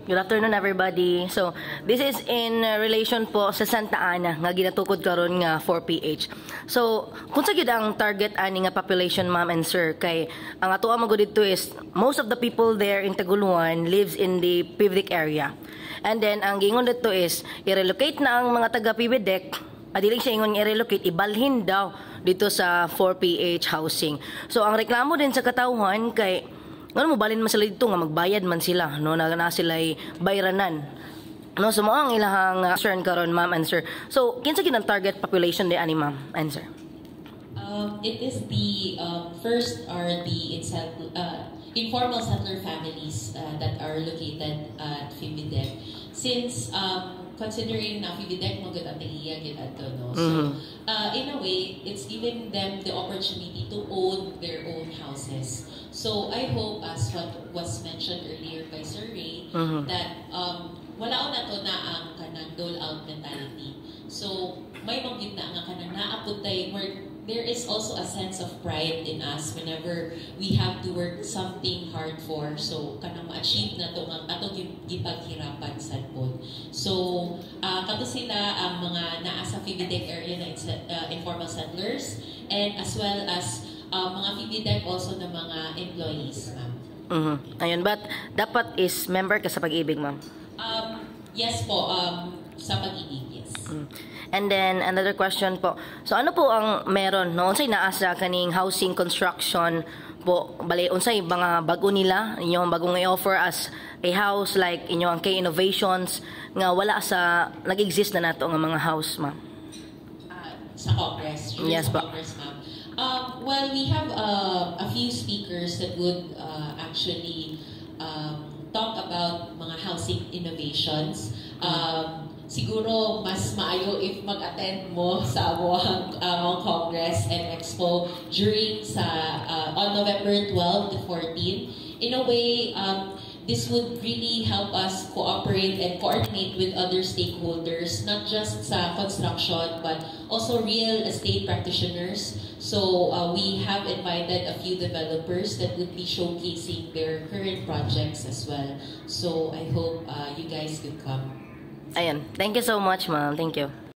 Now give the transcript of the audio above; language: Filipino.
Good afternoon everybody. So, this is in relation po sa Santa Ana nga ginatukod karon nga 4PH. So, kung sa gyud ang target ani nga population ma'am and sir kay ang ato ang magud dito is most of the people there in Taguluan lives in the Pivdec area. And then ang gingon dito is i-relocate na ang mga taga Pivdec. Adiling siya ingon i-relocate, ibalhin daw dito sa 4PH housing. So, ang reklamo din sa katawhan kay ngano mo balin man sila dito nga magbayad man sila no na sila ay bayranan no so mo ang ilahang concern karon ma'am and sir. So kinsa gid ang target population di ani ma'am and sir? It is the first are the informal settler families that are located at Pivdec. Since considering na Pivdec mo gud atong iya gid adto no. So in a way it's giving them the opportunity to own their own houses. So I hope, as what was mentioned earlier by Sir Ray, that wala na to na ang kanang dole-out mentality. So may magid na nga kanang naaputay where there is also a sense of pride in us whenever we have to work something hard for. So kanang ma-achieve na to nga atong gipaghirapan sad pod. So kato sila ang mga naa sa Pivdec area na informal settlers and as well as mga Pivdec also ng mga employees, ma'am. Ayun, but dapat is member ka sa Pag-ibig, ma'am? Yes po, sa Pag-ibig, yes. And then, another question po. So, ano po ang meron, no? Unsay naasa kaning housing construction po? Bali, unsay mga bago nila, inyong bagong i-offer as a house, like inyong K-Innovations, nga wala sa, nag-exist na nato nga mga house, ma'am? Sa Congress? Yes, sa po. Congress, ma'am. Well, we have a few speakers that would actually talk about mga housing innovations. Siguro mas maayo if mag-attend mo sa awang Congress and Expo during on November 12 to 14. In a way, this would really help us cooperate and coordinate with other stakeholders, not just sa construction, but also real estate practitioners. So we have invited a few developers that would be showcasing their current projects as well. So I hope you guys could come. Ayan. Thank you so much, ma'am. Thank you.